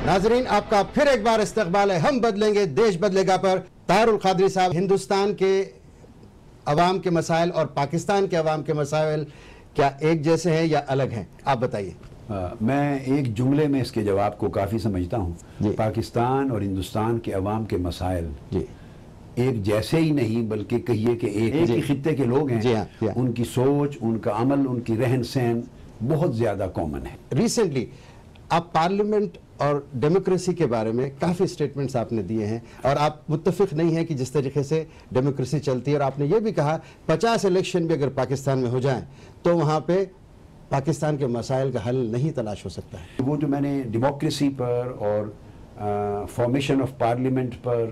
ناظرین آپ کا پھر ایک بار استقبال ہے ہم بدلیں گے دیش بدلے گا پر۔ طاہر القادری صاحب، ہندوستان کے عوام کے مسائل اور پاکستان کے عوام کے مسائل کیا ایک جیسے ہیں یا الگ ہیں؟ آپ بتائیے۔ میں ایک جملے میں اس کے جواب کو کافی سمجھتا ہوں۔ پاکستان اور ہندوستان کے عوام کے مسائل ایک جیسے ہی نہیں بلکہ کہیے کہ ایک ہی خطے کے لوگ ہیں۔ ان کی سوچ، ان کا عمل، ان کی رہن سہن بہت زیادہ کامن ہے۔ ریسنٹلی آپ پارلیمنٹ اور ڈیموکریسی کے بارے میں کافی سٹیٹمنٹس آپ نے دیے ہیں اور آپ متفق نہیں ہیں کہ جس طریقے سے ڈیموکریسی چلتی ہے، اور آپ نے یہ بھی کہا 50 الیکشن بھی اگر پاکستان میں ہو جائیں تو وہاں پہ پاکستان کے مسائل کا حل نہیں تلاش ہو سکتا ہے۔ وہ جو میں نے ڈیموکریسی پر اور فارمیشن آف پارلیمنٹ پر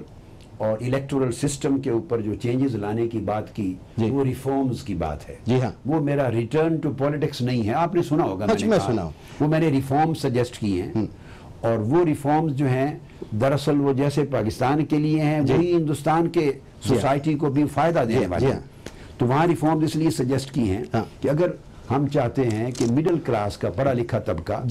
اور الیکٹورل سسٹم کے اوپر جو چینجز لانے کی بات کی، وہ ریفارمز کی بات ہے۔ جی ہاں، وہ میرا ریٹرن ٹو پولیٹکس نہیں ہے۔ آپ نے سنا ہوگا، میں سنا، وہ میں نے ریفارمز سجیسٹ کی ہیں، اور وہ ریفارمز جو ہیں دراصل وہ جیسے پاکستان کے لیے ہیں وہی ہندوستان کے سوسائٹی کو بھی فائدہ دینے والے ہیں۔ تو وہاں ریفارمز اس لیے سجیسٹ کی ہیں کہ اگر ہم چاہتے ہیں کہ مڈل کلاس کا پڑھا لکھا طبقہ،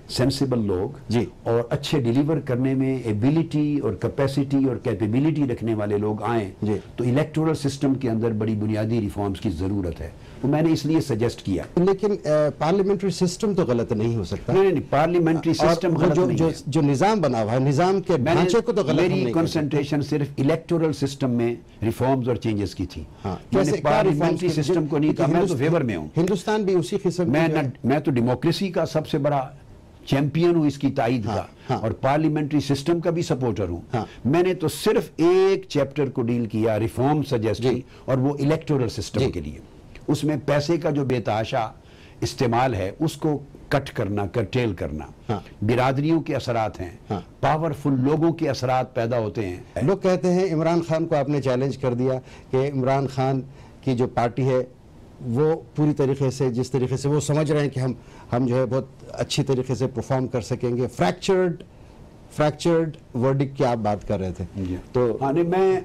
سینسیبل لوگ اور اچھے ڈیلیور کرنے میں ایبیلٹی اور کیپیسٹی اور کیپیبلٹی رکھنے والے لوگ آئیں، تو الیکٹورل سسٹم کے اندر بڑی بنیادی ریفارمز کی ضرورت ہے۔ وہ میں نے اس لیے سجیسٹ کیا۔ لیکن پارلیمنٹری سسٹم تو غلط نہیں ہو سکتا۔ نہیں، پارلیمنٹری سسٹم غلط نہیں ہے۔ جو نظام بنا ہوا ہے، نظام کے ڈھانچے کو تو غلط نہیں میری کنسنٹریشن صرف الیکٹورل سسٹم میں ریفارمز اور چینجز کی تھی۔ میں نے پارلیمنٹری سسٹم کو نہیں کہا، میں تو فیور میں ہوں۔ ہندوستان بھی اسی قسم میں تو ڈیموکریسی کا سب سے بڑا چیمپئن ہوں، اس کی تائید کا، اور پارلیمنٹری سسٹم کا بھی سپورٹر ہوں۔ میں نے تو صرف ایک چیپٹر کو ڈیل کیا، ریفارم سجیسٹ کی، اور وہ الیکٹورل سسٹم کے لیے۔ اس میں پیسے کا جو بے تحاشا استعمال ہے اس کو کٹ کرنا، کرٹیل کرنا، برادریوں کے اثرات ہیں، پاورفل لوگوں کے اثرات پیدا ہوتے ہیں۔ لوگ کہتے ہیں عمران خان کو آپ نے چیلنج کر دیا کہ عمران خان کی جو پارٹی ہے وہ پوری طریقے سے، جس طریقے سے وہ سمجھ رہے ہیں کہ ہم جو ہے بہت اچھی طریقے سے پرفارم کر سکیں گے، فریکچرڈ ورڈک کی آپ بات کر رہے تھے۔ تو میں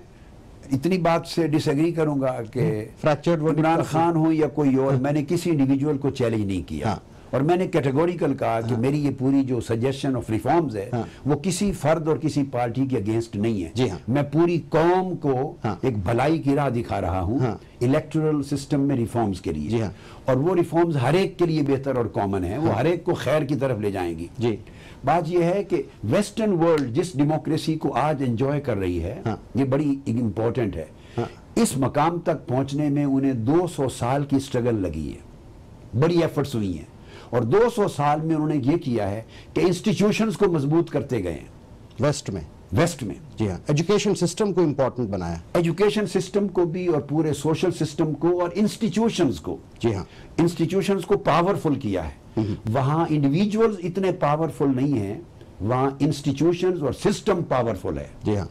اتنی بات سے ڈس ایگری کروں گا کہ عمران خان ہوں یا کوئی اور، میں نے کسی انڈیویجول کو چیلنج نہیں کیا، اور میں نے کیٹیگوریکل کہا کہ میری یہ پوری جو سجیشن آف ریفارمز ہے وہ کسی فرد اور کسی پارٹی کے اگینسٹ نہیں ہے۔ میں پوری قوم کو ایک بھلائی کی راہ دکھا رہا ہوں الیکٹورل سسٹم میں ریفارمز کے لیے، اور وہ ریفارمز ہر ایک کے لیے بہتر اور کامن ہیں، وہ ہر ایک کو خیر کی طرف لے جائیں گی۔ بات یہ ہے کہ ویسٹرن ورلڈ جس ڈیموکریسی کو آج انجوائے کر رہی ہے، یہ بڑی امپورٹنٹ ہے۔ اس مقام تک پہنچنے میں انہیں 200 سال کی سٹرگل لگی ہے، بڑی ایفرٹس ہوئی ہیں، اور 200 سال میں انہوں نے یہ کیا ہے کہ انسٹیٹیوشنز کو مضبوط کرتے گئے ہیں۔ ویسٹ میں جی ہاں، ایجوکیشن سسٹم کو امپورٹنٹ بنایا، ایجوکیشن سسٹم کو بھی اور پورے سوشل سسٹم کو اور انسٹیٹیوشنز کو، جی ہاں، انسٹیٹیوشنز کو پاورفل کیا ہے۔ وہاں انڈیویجولز اتنے پاورفل نہیں ہیں، وہاں انسٹیٹیوشنز اور سسٹم پاورفل ہے۔ جی ہاں،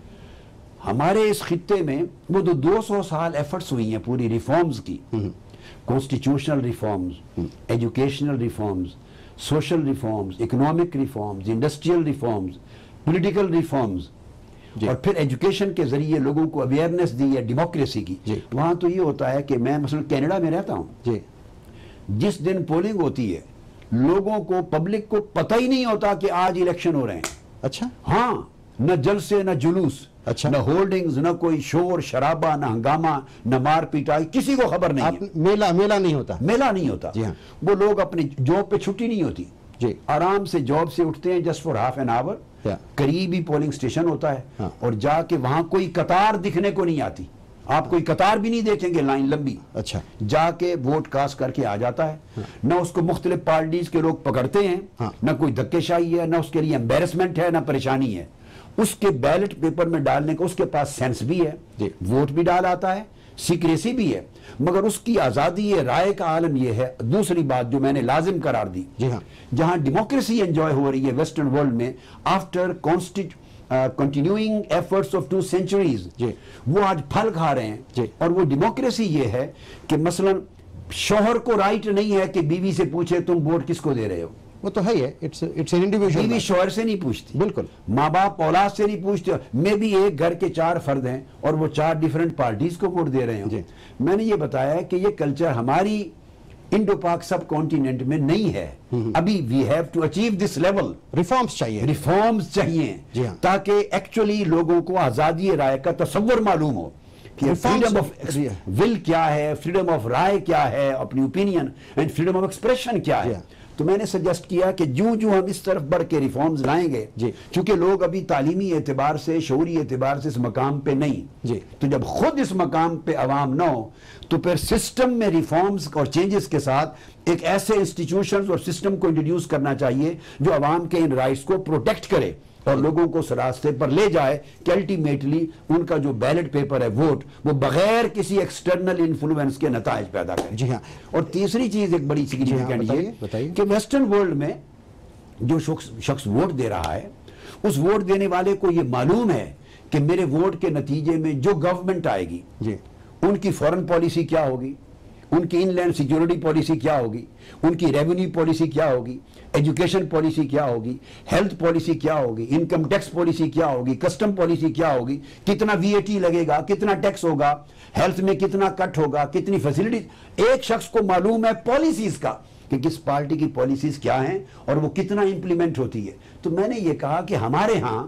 ہمارے اس خطے میں وہ 200 سال ایفرٹس ہوئی ہیں پوری ریفارمز کی، constitutional reforms, educational reforms, social reforms, economic reforms, industrial reforms, political reforms, اور پھر ایجوکیشن کے ذریعے لوگوں کو اویئرنیس دی ہے ڈیموکریسی کی۔ وہاں تو یہ ہوتا ہے کہ میں مثلا کینیڈا میں رہتا ہوں، جس دن پولنگ ہوتی ہے لوگوں کو، پبلک کو پتہ ہی نہیں ہوتا کہ آج الیکشن ہو رہے ہیں۔ اچھا، ہاں، نہ جلسے، نہ جلوس، نہ ہولڈنگز، نہ کوئی شور شرابہ، نہ ہنگامہ، نہ مار پیٹائی، کسی کو خبر نہیں ہے۔ میلہ نہیں ہوتا، میلہ نہیں ہوتا۔ وہ لوگ اپنی جاب پہ چھٹی نہیں ہوتی، آرام سے جاب سے اٹھتے ہیں just for half an hour, قریب ہی پولنگ سٹیشن ہوتا ہے، اور جا کے وہاں کوئی قطار دکھنے کو نہیں آتی، آپ کوئی قطار بھی نہیں دیکھیں گے، لائن لمبی، اچھا، جا کے ووٹ کاسٹ کر کے آ جاتا ہے۔ نہ اس کو مختلف پارٹیز کے لوگ پکڑتے ہیں، نہ کوئی دھکے شاہی ہے، نہ اس کے لیے امبیرسمنٹ ہے، نہ پریشانی ہے۔ اس کے بیلٹ پیپر میں ڈالنے کا اس کے پاس سینس بھی ہے، ووٹ بھی ڈال آتا ہے، سیکریسی بھی ہے، مگر اس کی آزادی ہے، رائے کا عالم یہ ہے۔ دوسری بات جو میں نے لازم قرار دی، جہاں ڈیموکریسی انجوائے ہو رہی ہے ویسٹرن ورلڈ میں after continuing efforts of 2 centuries، وہ آج پھل کھا رہے ہیں۔ اور وہ ڈیموکریسی یہ ہے کہ مثلا شوہر کو رائٹ نہیں ہے کہ بیوی سے پوچھے تم ووٹ کس کو دے رہے ہو، وہ تو ہے ہی ہے، بیوی شوہر سے نہیں پوچھتی، بالکل، ماں باپ اولاد سے نہیں پوچھتے۔ میں بھی ایک گھر کے 4 فرد ہیں اور وہ 4 ڈیفرنٹ پارٹیز کو ووٹ دے رہے ہیں۔ میں نے یہ بتایا کہ یہ کلچر ہماری انڈو پاک سب کانٹیننٹ میں نہیں ہے. ابھی we have to achieve this level. Reforms چاہیے تاکہ ایکچولی لوگوں کو آزادی رائے کا تصور معلوم ہو کہ فریڈم آف ول کیا ہے, فریڈم آف رائے کیا ہے, اپنی opinion and freedom of expression کیا ہے. تو میں نے سجیسٹ کیا کہ جو ہم اس طرف بڑھ کے ریفارمز لائیں گے, چونکہ لوگ ابھی تعلیمی اعتبار سے, شعوری اعتبار سے اس مقام پہ نہیں, تو جب خود اس مقام پہ عوام نہ ہو تو پھر سسٹم میں ریفارمز اور چینجز کے ساتھ ایک ایسے انسٹیٹیوشنز اور سسٹم کو انٹروڈیوس کرنا چاہیے جو عوام کے ان رائٹس کو پروٹیکٹ کرے اور لوگوں کو اس راستے پر لے جائے کہ الٹیمیٹلی ان کا جو بیلٹ پیپر ہے, ووٹ, وہ بغیر کسی ایکسٹرنل انفلوئنس کے نتائج پیدا کرے. جی ہاں. اور تیسری چیز ایک بڑی سگنیفیکنٹ یہ کہ ویسٹرن ورلڈ میں جو شخص ووٹ دے رہا ہے, اس ووٹ دینے والے کو یہ معلوم ہے کہ میرے ووٹ کے نتیجے میں جو گورنمنٹ آئے گی ان کی فورن پالیسی کیا ہوگی, ان کی ان لینڈ سیکیورٹی پالیسی کیا ہوگی, ان کی ریونیو پالیسی کیا ہوگی, ایجوکیشن پالیسی کیا ہوگی, ہیلتھ پالیسی کیا ہوگی, انکم ٹیکس پالیسی کیا ہوگی, کسٹم پالیسی کیا ہوگی, کتنا وی اے ٹی لگے گا, کتنا ٹیکس ہوگا, ہیلتھ میں کتنا کٹ ہوگا, کتنی فیسلٹیز. ایک شخص کو معلوم ہے پالیسیز کا کہ کس پارٹی کی پالیسیز کیا ہیں اور وہ کتنا امپلیمنٹ ہوتی ہے. تو میں نے یہ کہا کہ ہمارے ہاں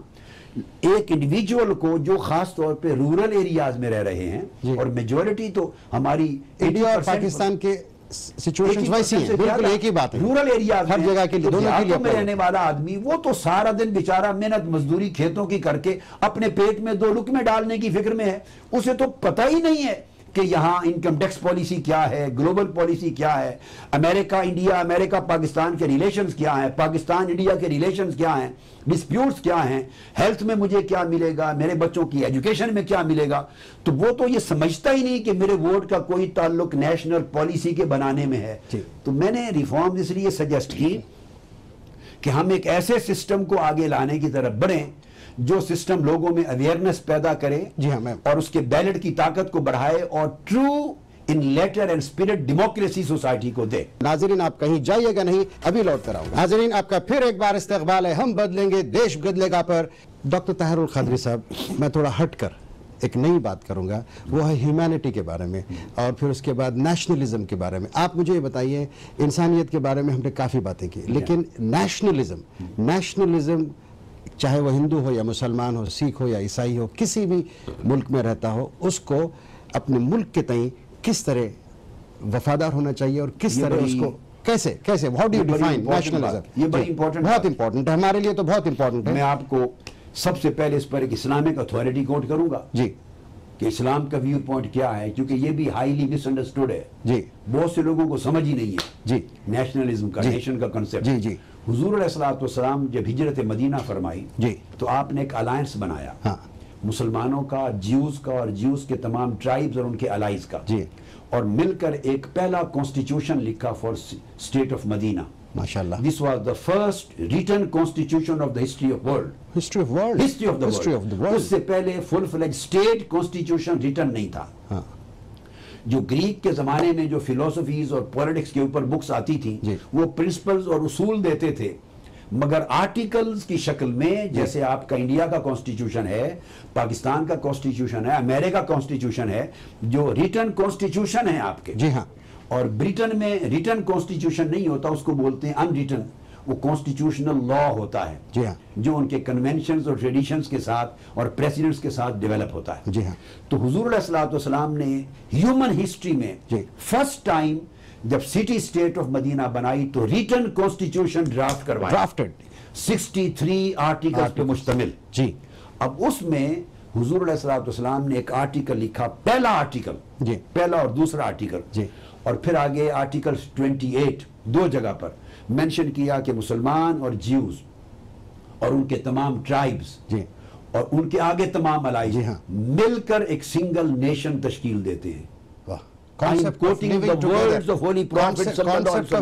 ایک انڈیویجول کو جو خاص طور پہ رورل ایریاز میں رہ رہے ہیں, اور میجورٹی تو ہماری انڈیا اور پاکستان کے سچویشنز ویسی ہیں, بالکل ایک ہی بات ہے, رورل ایریاز ہر جگہ کے لیے, دونوں کے لیے میں رہنے والا آدمی وہ تو سارا دن بیچارہ محنت مزدوری کھیتوں کی کر کے اپنے پیٹ میں 2 لقمے ڈالنے کی فکر میں ہے. اسے تو پتہ ہی نہیں ہے کہ یہاں انکم ٹیکس پالیسی کیا ہے, گلوبل پالیسی کیا ہے, امریکہ انڈیا, امریکہ پاکستان کے ریلیشنز کیا ہیں, پاکستان انڈیا کے ریلیشنز کیا ہیں, ڈسپیوٹس کیا ہیں, ہیلتھ میں مجھے کیا ملے گا, میرے بچوں کی ایجوکیشن میں کیا ملے گا. تو وہ تو یہ سمجھتا ہی نہیں کہ میرے ووٹ کا کوئی تعلق نیشنل پالیسی کے بنانے میں ہے. تو میں نے ریفارم اس لیے سجیسٹ کی کہ ہم ایک ایسے سسٹم کو آگے لانے کی طرف بڑھیں جو سسٹم لوگوں میں اویئرنس پیدا کرے اور اس کے بیلٹ کی طاقت کو بڑھائے اور true in letter and spirit democracy society کو دے. ناظرین آپ کہیں جائیے گا نہیں, ابھی لوٹ کر آؤں گا. ناظرین آپ کا پھر ایک بار استقبال ہے ہم بدلیں گے دیش بدلے گا پر. ڈاکٹر طاہر القادری صاحب, میں تھوڑا ہٹ کر ایک نئی بات کروں گا, وہ ہے ہیومینٹی کے بارے میں اور پھر اس کے بعد نیشنلزم کے بارے میں. آپ مجھے یہ بتائیے, انسانیت کے بارے میں ہم نے کافی باتیں کی, لیکن نیشنلزم چاہے وہ ہندو ہو یا مسلمان ہو, سکھ ہو یا عیسائی ہو, کسی بھی ملک میں رہتا ہو, اس کو اپنے ملک کے تئیں کس طرح وفادار ہونا چاہیے اور کس طرح اس کو کیسے how do you define nationalism. یہ بڑی امپورٹنٹ, بہت امپورٹنٹ ہے ہمارے لیے, تو بہت امپورٹنٹ ہے. میں آپ کو سب سے پہلے اس پر ایک اسلامک اتھارٹی کوٹ کروں گا کہ اسلام کا ویو پوائنٹ کیا ہے, کیونکہ یہ بھی ہائیلی مس انڈرسٹوڈ ہے. بہت سے لوگوں کو سمجھ ہی نہیں ہے نیشنلزم کا, نیشن کا کنسیپٹ. حضور علیہ الصلوۃ والسلام جب ہجرت مدینہ فرمائی تو آپ نے ایک الائنس بنایا مسلمانوں کا, جیوز کا اور جیوز کے تمام ٹرائبز اور ان کے الائز کا, اور مل کر ایک پہلا کانسٹیٹیوشن لکھا فار اسٹیٹ آف مدینہ. ماشاءاللہ. This was the first written constitution of the history of world. History of world. History of the world. اس سے پہلے full fledged state constitution written نہیں تھا. جو گریک کے زمانے میں جو فلسفیز اور پولیٹکس کے اوپر بکس آتی تھیں وہ پرنسپلز اور اصول دیتے تھے, مگر آرٹیکلز کی شکل میں, جیسے آپ کا انڈیا کا کانسٹیٹیوشن ہے, پاکستان کا کانسٹیٹیوشن ہے, امریکہ کانسٹیٹیوشن ہے, جو ریٹن کانسٹیٹیوشن ہے آپ کے. اور بریٹن میں ریٹن کانسٹیٹیوشن نہیں ہوتا, اس کو بولتے ہیں ان ریٹن, وہ کانسٹیٹیوشنل لا ہوتا ہے جو ان کے کنونشنز اور ٹریڈیشنز کے ساتھ اور پریسیڈنٹس کے ساتھ ڈیولپ ہوتا ہے. تو حضور علیہ الصلوۃ والسلام نے ہیومن ہسٹری میں فرسٹ ٹائم جب سٹی اسٹیٹ آف مدینہ بنائی تو ریٹن کانسٹیٹیوشن ڈرافٹ کروایا, 63 آرٹیکلز پہ مشتمل. اب اس میں حضور علیہ الصلوۃ والسلام نے ایک آرٹیکل لکھا, پہلا آرٹیکل, پہلا اور دوسرا آرٹیکل, اور پھر آگے آرٹیکل 28 دو جگہ پر مینشن کیا کہ مسلمان اور جیوز اور ان کے تمام ٹرائبز اور ان کے آگے تمام الائز مل کر ایک سنگل نیشن تشکیل دیتے ہیں. Concept of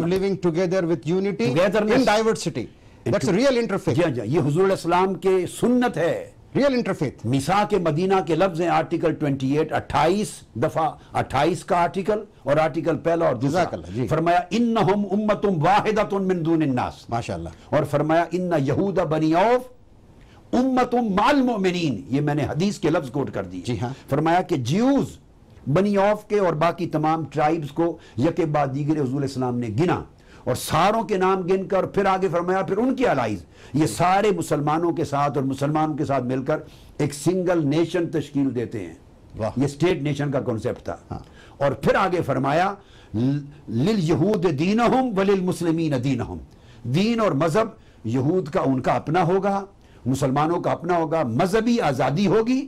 living together with unity in diversity. That's a real interfaith. یہ حضور علیہ السلام کے سنت ہے, real interfaith. میثاق مدینہ کے لفظ ہیں آرٹیکل 28, 28 دفعہ, 28 کا آرٹیکل اور آرٹیکل پہلا اور دوسرا. فرمایا انہم امت واحدۃ من دون الناس, ماشاءاللہ. اور فرمایا ان یہود بنی عوف امت مع المؤمنین, یہ میں نے حدیث کے لفظ کوٹ کر دی. فرمایا کہ جیوز بنی عوف کے اور باقی تمام ٹرائبز کو یکے بعد دیگر حضور اسلام نے گنا اور ساروں کے نام گن کر پھر آگے فرمایا پھر ان کے الائز یہ سارے مسلمانوں کے ساتھ اور مسلمانوں کے ساتھ مل کر ایک سنگل نیشن تشکیل دیتے ہیں. یہ اسٹیٹ نیشن کا کنسیپٹ تھا. اور پھر آگے فرمایا لِلْيَهُودِ دِينَهُمْ وَلِلْمُسْلِمِينَ دِينَهُمْ, دین اور مذہب یہود کا ان کا اپنا ہوگا, مسلمانوں کا اپنا ہوگا, مذہبی آزادی ہوگی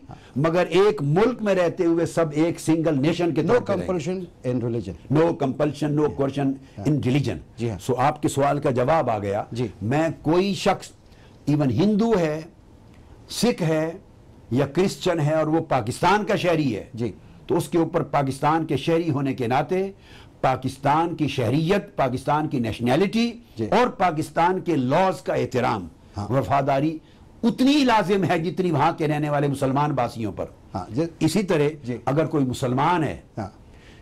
مگر ایک ملک میں رہتے ہوئے سب ایک سنگل نیشن کے طور پر No compulsion in religion. No compulsion, no coercion in religion. سو آپ کے سوال کا جواب آ گیا. میں کوئی شخص ایون ہندو ہے, سکھ ہے یا کرسچن ہے اور وہ پاکستان کا شہری ہے تو اس کے اوپر پاکستان کے شہری ہونے کے ناطے پاکستان کی شہریت, پاکستان کی نیشنلٹی اور پاکستان کے لاز کا احترام, وفاداری اتنی لازم ہے جتنی وہاں کے رہنے والے مسلمان باسیوں پر. اسی طرح اگر کوئی مسلمان ہے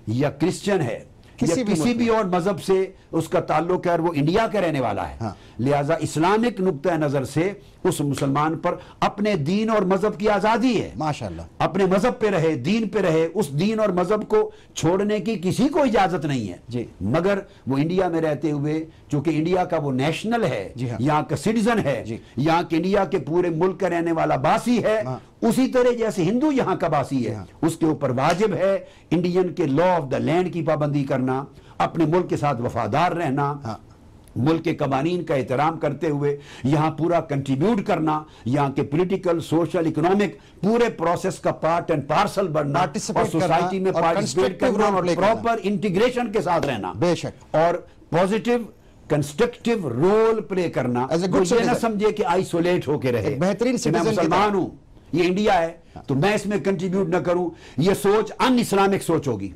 یا کرسچن ہے یا کسی بھی اور مذہب سے اس کا تعلق ہے اور وہ انڈیا کا رہنے والا ہے, لہٰذا اسلامک نقطہ نظر سے اس مسلمان پر اپنے دین اور مذہب کی آزادی ہے. ماشاءاللہ اپنے مذہب پہ رہے, دین پہ رہے, اس دین اور مذہب کو چھوڑنے کی کسی کو اجازت نہیں ہے. مگر وہ انڈیا میں رہتے ہوئے چونکہ انڈیا کا وہ نیشنل ہے, یہاں کا سٹیزن ہے, یہاں کے انڈیا کے پورے ملک کا رہنے والا باسی ہے, اسی طرح جیسے ہندو یہاں کا باسی ہے اس کے اوپر واجب ہے انڈین کے لا آف دا لینڈ کی پابندی کرنا, اپنے ملک کے ساتھ وفادار رہنا, ملک کے قوانین کا احترام کرتے ہوئے یہاں پورا کنٹریبیوٹ کرنا, یہاں کے پولیٹیکل, سوشل, اکنامک پورے پروسیس کا پارٹ اینڈ پارسل بننا اور سوسائٹی میں پارٹیسپیٹ کرنا اور پراپر انٹیگریشن کے ساتھ رہنا اور پوزیٹیو کنسٹرکٹیو رول پلے کرنا. یہ نہ سمجھے کہ آئسولیٹ ہو کے رہے, میں مسلمان ہوں, یہ انڈیا ہے تو میں اس میں کنٹریبیوٹ نہ کروں, یہ سوچ ان اسلامک سوچ ہوگی,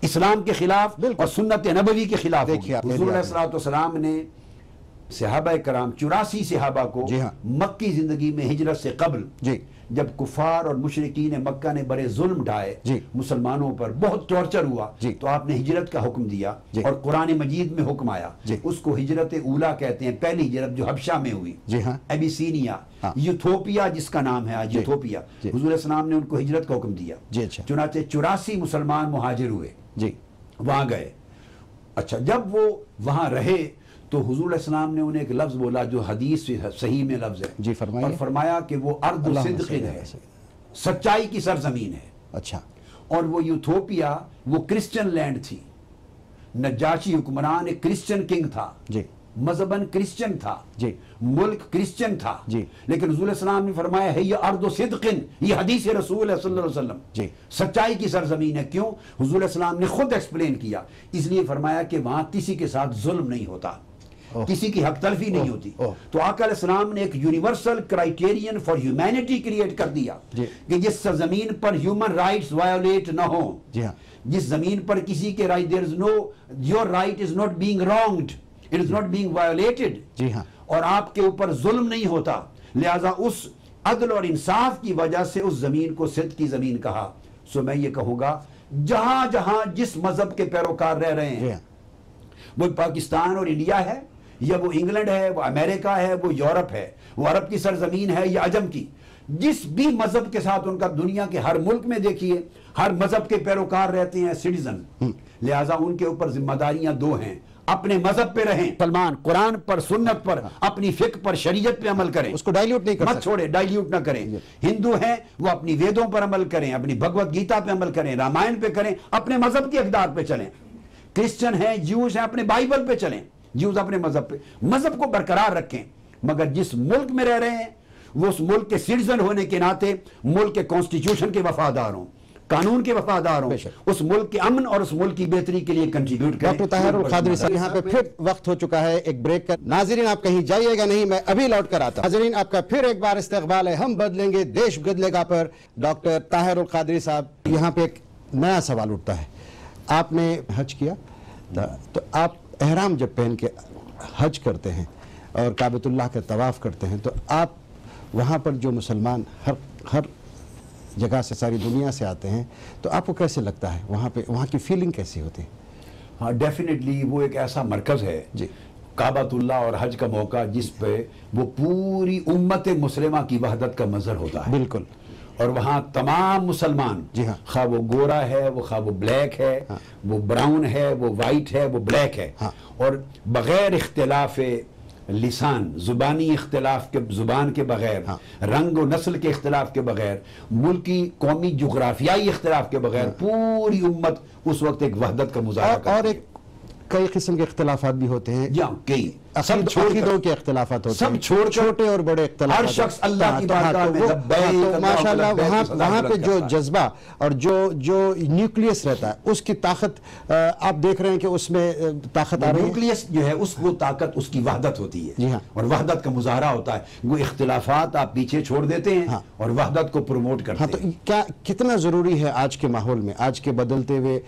اسلام کے خلاف اور سنت نبوی کے خلاف ہوگی. حضور علیہ السلام نے صحابہ کرام 84 صحابہ کو مکی زندگی میں ہجرت سے قبل جب کفار اور مشرکین مکہ نے بڑے ظلم ڈھائے مسلمانوں پر, بہت ٹارچر ہوا تو آپ نے ہجرت کا حکم دیا اور قرآن مجید میں حکم آیا, اس کو ہجرت اولا کہتے ہیں, پہلی ہجرت جو حبشہ میں ہوئی, ایبیسینیا, یوتھوپیا جس کا نام ہے آج یوتھوپیا, حضور السلام نے ان کو ہجرت کا حکم دیا. چنانچہ 84 مسلمان مہاجر ہوئے, وہاں گئے. اچھا جب وہ وہاں رہے تو حضور علیہ السلام نے انہیں ایک لفظ بولا جو حدیث صحیح میں لفظ ہے, اور فرمایا کہ وہ ارض صدق ہے, سچائی کی سرزمین ہے. اچھا, اور وہ یوتھوپیا وہ کرسچن لینڈ تھی, نجاشی حکمران ایک کرسچن کنگ تھا, مذہباً کرسچن تھا, ملک کرسچن تھا, لیکن حضور علیہ السلام نے فرمایا ہے یہ ارض صدق, یہ حدیث رسول ہے صلی اللہ علیہ وسلم, سچائی کی سرزمین ہے. کیوں؟ حضور علیہ السلام نے خود ایکسپلین کیا, اس لیے فرمایا کہ وہاں کسی کے ساتھ ظلم نہیں ہوتا, کسی کی حق تلفی نہیں ہوتی. تو آقا علیہ السلام نے ایک universal criterion for humanity create کر دیا کہ جس سرزمین پر ہیومن رائٹس وائیولیٹ نہ ہوں, جس زمین پر کسی کے right, there is no, your right is not being wronged, it is not being violated, اور آپ کے اوپر ظلم نہیں ہوتا. لہٰذا اس عدل اور انصاف کی وجہ سے اس زمین کو صدق کی زمین کہا. سو میں یہ کہوں گا جہاں جہاں جس مذہب کے پیروکار رہ رہے ہیں, وہ پاکستان اور انڈیا ہے یا وہ انگلینڈ ہے, وہ امریکہ ہے, وہ یورپ ہے, وہ عرب کی سرزمین ہے یا عجم کی, جس بھی مذہب کے ساتھ ان کا دنیا کے ہر ملک میں دیکھیے ہر مذہب کے پیروکار رہتے ہیں, سٹیزن. لہٰذا ان کے اوپر ذمہ داریاں دو ہیں, اپنے مذہب پہ رہیں, مسلمان قرآن پر, سنت پر, اپنی فقہ پر, شریعت پہ عمل کریں, اس کو ڈائلیوٹ نہیں کریں, مت چھوڑے, ڈائلیوٹ نہ کریں. ہندو ہیں وہ اپنی ویدوں پر عمل کریں, اپنی بھگوت گیتا پہ عمل کریں, رامائن پہ کریں, اپنے مذہب کی اقدار پہ چلیں. کرسچن ہیں, جیوز ہیں, اپنے بائبل پہ چلیں, جیوز اپنے مذہب پہ, مذہب کو برقرار رکھیں. مگر جس ملک میں رہ رہے ہیں وہ اس ملک کے سٹیزن ہونے کے ناطے ملک کے کانسٹیٹیوشن کے وفادار ہوں, قانون کے وفادار ہوں, اس ملک کے امن اور اس ملک کی بہتری کے لیے کنٹریبیوٹ کریں. ڈاکٹر طاہر القادری صاحب, یہاں پہ پھر وقت ہو چکا ہے ایک بریک کا. ناظرین آپ کہیں جائیے گا نہیں, میں ابھی لوٹ کر آتا ہوں. ناظرین آپ کا پھر ایک بار استقبال ہے ہم بدلیں گے دیش بدلے گا پر. ڈاکٹر طاہر القادری صاحب, یہاں پہ ایک نیا سوال اٹھتا ہے. آپ نے حج کیا تو آپ احرام جب پہن کے حج کرتے ہیں اور کعبۃ اللہ کا طواف کرتے ہیں تو آپ وہاں پر جو مسلمان ہر جگہ سے, ساری دنیا سے آتے ہیں, تو آپ کو کیسے لگتا ہے وہاں پہ, وہاں کی فیلنگ کیسی ہوتی ہے؟ ہاں ڈیفینیٹلی وہ ایک ایسا مرکز ہے کعبۃ اللہ اور حج کا موقع جس پہ وہ پوری امت مسلمہ کی وحدت کا مظہر ہوتا ہے. بالکل. اور وہاں تمام مسلمان خواہ وہ گورا ہے، وہ خواہ وہ بلیک ہے، وہ براؤن ہے، وہ وائٹ ہے، وہ بلیک ہے، اور بغیر اختلاف لسان، زبانی اختلاف کے، زبان کے بغیر، رنگ و نسل کے اختلاف کے بغیر، ملکی قومی جغرافیائی اختلاف کے بغیر پوری امت اس وقت ایک وحدت کا مظاہرہ کرتی ہے۔ اور ایک کئی قسم کے اختلافات بھی ہوتے ہیں، کئی عقیدوں کے اختلافات ہوتے ہیں، سب چھوڑ چھوٹے اور بڑے اختلافات، ہر شخص اللہ کی بارگاہ میں لبیک ماشاءاللہ وہاں پہ جو جذبہ اور جو نیوکلیس رہتا ہے اس کی طاقت آپ دیکھ رہے ہیں کہ اس میں طاقت آ رہی ہے۔ نیوکلیس جو ہے وہ طاقت اس کی وحدت ہوتی ہے اور وحدت کا مظاہرہ ہوتا ہے، وہ اختلافات آپ پیچھے چھوڑ دیتے ہیں اور وحدت کو پروموٹ کرتے ہیں۔ تو کیا کتنا ضروری ہے آج کے ماحول میں، آج کے بدلتے ہوئے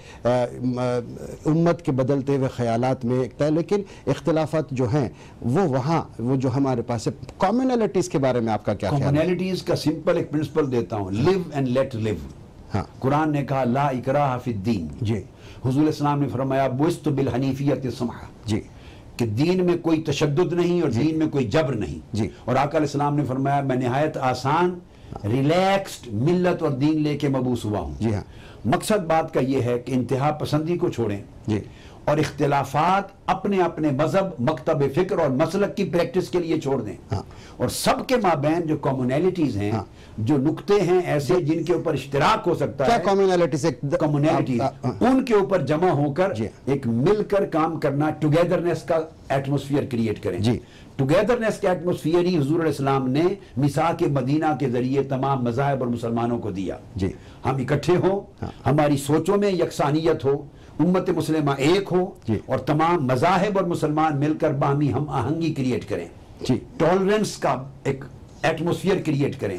امت کے بدلتے ہوئے خیالات میں، لیکن اختلافات جو ہیں وہ جو ہمارے پاس ہے، کامنالٹیز کے بارے میں آپ کا کیا خیال ہے؟ کامنالٹیز کا سمپل ایک پرنسپل دیتا ہوں، لیو اینڈ لیٹ لیو۔ قرآن نے کہا لا اکراہ فی الدین، حضور اسلام نے فرمایا بعثت بالحنیفیۃ السمحہ، کہ دین میں کوئی تشدد نہیں اور دین میں کوئی جبر نہیں، اور آقا علیہ السلام نے فرمایا میں نہایت آسان ریلیکسڈ ملت اور دین لے کے مبعوث ہوا ہوں۔ مقصد بات کا یہ ہے کہ انتہا پسندی کو چھوڑیں اور اختلافات اپنے اپنے مذہب، مکتب فکر اور مسلک کی پریکٹس کے لیے چھوڑ دیں، اور سب کے مابین جو کامنالٹیز ہیں، جو نقطے ہیں ایسے جن کے اوپر اشتراک ہو سکتا ہے، کامنالٹیز ان کے اوپر جمع ہو کر ایک مل کر کام کرنا، ٹوگیدرنس کا ایٹماسفیئر کریٹ کریں۔ ٹوگیدرنس کا ایٹماسفیئر ہی حضور علیہ السلام نے میثاق مدینہ کے ذریعے تمام مذاہب اور مسلمانوں کو دیا۔ ہم اکٹھے ہوں، ہماری سوچوں میں یکسانیت ہو، امت مسلمہ ایک ہو، اور تمام مذاہب اور مسلمان مل کر باہمی ہم آہنگی کریٹ کریں، ٹالرنس کا ایک ایٹماسفیئر کریٹ کریں،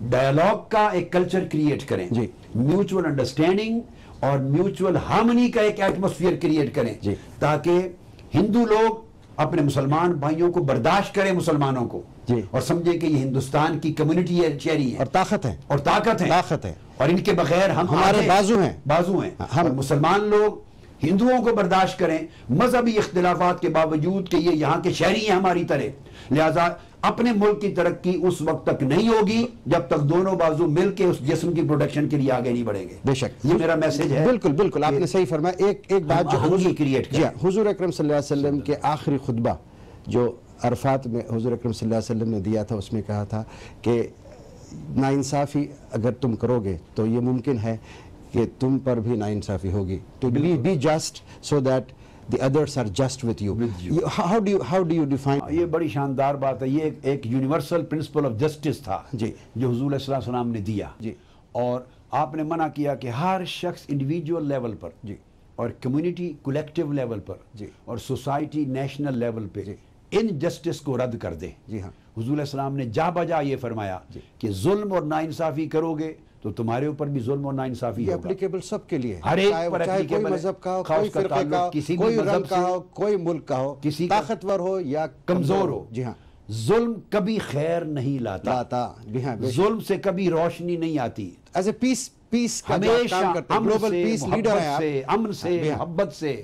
ڈائیلاگ کا ایک کلچر کریٹ کریں، میوچول انڈرسٹینڈنگ اور میوچول ہارمنی کا ایک ایٹماسفیئر کریٹ کریں، تاکہ ہندو لوگ اپنے مسلمان بھائیوں کو برداشت کریں، مسلمانوں کو، اور سمجھیں کہ یہ ہندوستان کی کمیونٹی ہے، شہری ہے، اور طاقت ہے، اور ان کے بغیر ہم ہمارے بازو ہیں۔ ہم مسلمان لوگ ہندوؤں کو برداشت کریں مذہبی اختلافات کے باوجود کہ یہ یہاں کے شہری ہیں ہماری طرح، لہذا اپنے ملک کی ترقی اس وقت تک نہیں ہوگی جب تک دونوں بازو مل کے اس جسم کی پروڈکشن کے لیے آگے نہیں بڑھیں گے۔ بے شک یہ میرا میسج ہے۔ بالکل آپ نے صحیح فرمایا۔ ایک بات جو حضور اکرم صلی اللہ علیہ وسلم کے آخری خطبہ جو عرفات میں حضور اکرم صلی اللہ علیہ وسلم نے دیا تھا، اس میں کہا تھا کہ ناانصافی اگر تم کرو گے تو یہ ممکن ہے کہ تم پر بھی ناانصافی ہوگی، تو be just so that the others are just with you. How do you define؟ یہ بڑی شاندار بات ہے، یہ ایک یونیورسل پرنسپل آف جسٹس تھا جو حضور علیہ السلام نے دیا، اور آپ نے منع کیا کہ ہر شخص انڈیویجول لیول پر اور کمیونٹی کولیکٹیو لیول پر اور سوسائٹی نیشنل لیول پہ ان جسٹس کو رد کر دے۔ حضور علیہ السلام نے جا بجا یہ فرمایا کہ ظلم اور ناانصافی کرو گے تو تمہارے اوپر بھی ظلم اور ناانصافی ہوگا۔ اپلیکیبل سب کے لیے، ہر ایک پر چاہے کوئی مذہب کا ہو، کوئی فرقہ کا ہو، کوئی رنگ کا ہو، کوئی ملک کا ہو، طاقتور ہو یا کمزور ہو۔ ظلم کبھی خیر نہیں لاتا، ظلم سے کبھی روشنی نہیں آتی۔ ایز اے پیس ہمیشہ امن سے، محبت سے،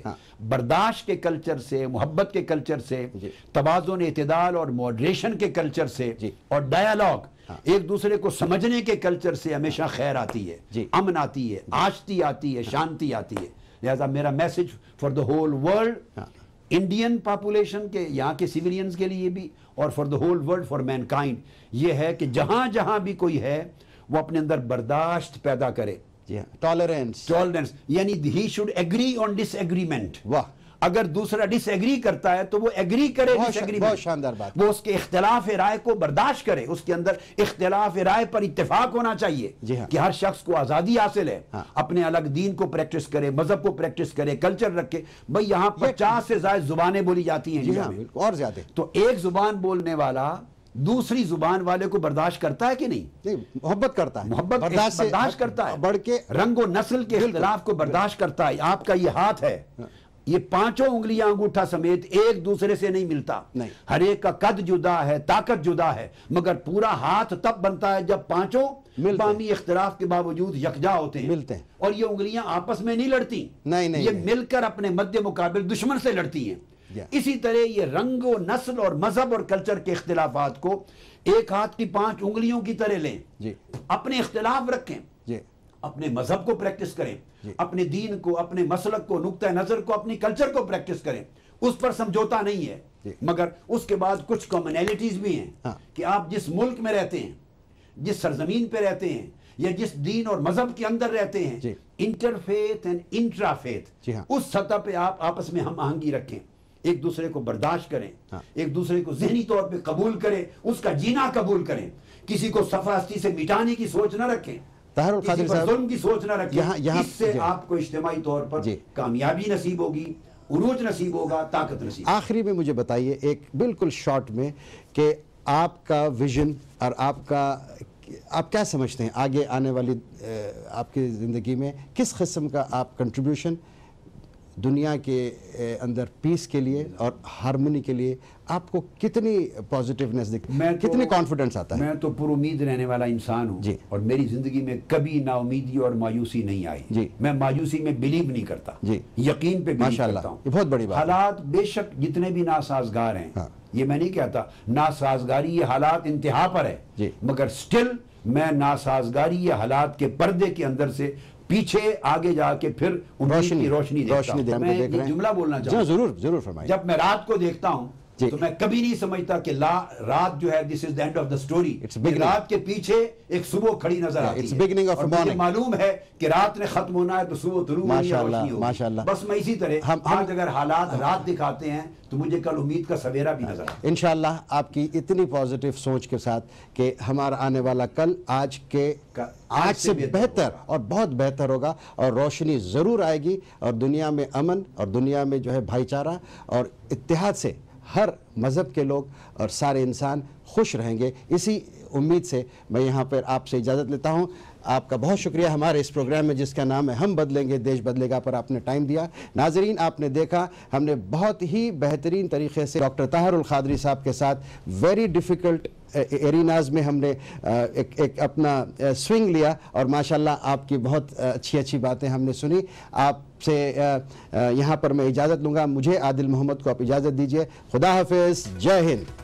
برداشت کے کلچر سے، محبت کے کلچر سے، توازن، اعتدال اور موڈریشن کے کلچر سے، اور ڈائیلاگ، ایک دوسرے کو سمجھنے کے کلچر سے ہمیشہ خیر آتی ہے، امن آتی ہے، آشتی آتی ہے، شانتی آتی ہے۔ لہذا میرا message for the whole world, Indian population کے، یہاں کے سیولینز کے لیے بھی، اور for the whole world, for mankind, یہ ہے کہ جہاں جہاں بھی کوئی ہے وہ اپنے اندر برداشت پیدا کرے، ٹالرنس، یعنی he should agree on disagreement. اگر دوسرا ڈس ایگری کرتا ہے تو وہ ایگری کرے ڈس ایگریمنٹ، بہت شاندار بات، وہ اس کے اختلاف رائے کو برداشت کرے، اس کے اندر اختلاف رائے پر اتفاق ہونا چاہیے کہ ہر شخص کو آزادی حاصل ہے، اپنے الگ دین کو پریکٹس کرے، مذہب کو پریکٹس کرے، کلچر رکھے۔ بھئی یہاں 50 سے زائد زبانیں بولی جاتی ہیں انڈیا میں، اور زیادہ، تو ایک زبان بولنے والا دوسری زبان والے کو برداشت کرتا ہے کہ نہیں؟ محبت کرتا ہے، محبت برداشت کرتا ہے، بڑھ کے رنگ و نسل کے اختلاف کو برداشت کرتا ہے۔ آپ کا یہ ہاتھ ہے، یہ 5 انگلیاں انگوٹھا سمیت ایک دوسرے سے نہیں ملتا، ہر ایک کا قد جدا ہے، طاقت جدا ہے، مگر پورا ہاتھ تب بنتا ہے جب 5 باہمی اختلاف کے باوجود یکجا ہوتے ہیں، اور یہ انگلیاں آپس میں نہیں لڑتی، یہ مل کر اپنے مد مقابل دشمن سے لڑتی ہیں۔ اسی طرح یہ رنگ و نسل اور مذہب اور کلچر کے اختلافات کو ایک ہاتھ کی 5 انگلیوں کی طرح لیں، اپنے اختلاف رکھیں، اپنے مذہب کو پریکٹس کریں، اپنے دین کو، اپنے مسلک کو، نقطہ نظر کو، اپنی کلچر کو پریکٹس کریں، اس پر سمجھوتا نہیں ہے، مگر اس کے بعد کچھ کامنیلٹیز بھی ہیں کہ آپ جس ملک میں رہتے ہیں، جس سرزمین پہ رہتے ہیں، یا جس دین اور مذہب کے اندر رہتے ہیں، inter faith and intra faith, اس سطح پہ آپ آپس میں ہم آہنگی رکھیں، ایک دوسرے کو برداشت کریں، ایک دوسرے کو ذہنی طور پہ قبول کریں، اس کا جینا قبول کریں، کسی کو صفحہ ہستی سے مٹانے کی سوچ نہ رکھیں، طاہر القادری کسی پر ظلم کی سوچ نہ رکھیں، اس سے جی آپ کو اجتماعی طور پر کامیابی نصیب ہوگی، عروج نصیب ہوگا، طاقت نصیب ہوگی۔ آخری میں مجھے بتائیے ایک بالکل شارٹ میں کہ آپ کا ویژن اور آپ کیا سمجھتے ہیں آگے آنے والی آپ کی زندگی میں کس قسم کا آپ کنٹریبیوشن دنیا کے اندر پیس کے لیے اور ہارمونی کے لیے آپ کو کتنی پازیٹیونیس کتنی کانفیڈنس آتا ہے؟ میں تو پر امید رہنے والا انسان ہوں، اور میری زندگی میں کبھی نا امیدی اور مایوسی نہیں آئی، میں مایوسی میں بلیو نہیں کرتا، یقین پہ بلیو کرتا ہوں۔ یہ بہت بڑی بات ہے۔ حالات بے شک جتنے بھی ناسازگار ہیں، یہ میں نہیں کہتا ناسازگاری یہ حالات انتہا پر ہے، مگر سٹل میں ناسازگاری یہ حالات کے پردے کے اندر سے پیچھے آگے جا کے پھر امید کی روشنی دیکھتا ہوں۔ میں یہ جملہ بولنا چاہتا ہوں، ضرور فرمائیں۔ جب میں رات کو دیکھتا ہوں تو میں کبھی نہیں سمجھتا کہ رات جو ہے this is the end of the story، رات کے پیچھے ایک صبح کھڑی نظر آتی ہے، اور مجھے معلوم ہے کہ رات نے ختم ہونا ہے تو صبح طلوع ہونی ہے، روشنی ہوگی۔ بس میں اسی طرح آج اگر حالات رات دکھاتے ہیں تو مجھے کل امید کا سویرا بھی نظر آتا ہے۔ انشاءاللہ آپ کی اتنی پازیٹیو سوچ کے ساتھ کہ ہمارا آنے والا کل آج سے بہتر اور بہت بہتر ہوگا، اور روشنی ضرور آئے گی، اور دنیا میں امن اور دنیا میں جو ہے بھائی چارہ اور اتحاد سے ہر مذہب کے لوگ اور سارے انسان خوش رہیں گے۔ اسی امید سے میں یہاں پر آپ سے اجازت لیتا ہوں۔ آپ کا بہت شکریہ ہمارے اس پروگرام میں جس کا نام ہے ہم بدلیں گے دیش بدلے گا پر آپ نے ٹائم دیا۔ ناظرین آپ نے دیکھا ہم نے بہت ہی بہترین طریقے سے ڈاکٹر طاہر القادری صاحب کے ساتھ ویری ڈیفیکلٹ ایریناز میں ہم نے ایک اپنا سوئنگ لیا، اور ماشاءاللہ آپ کی بہت اچھی باتیں ہم نے سنی۔ آپ سے یہاں پر میں اجازت لوں گا، مجھے عادل محمد کو آپ اجازت دیجیے۔ خدا حافظ، جے ہند۔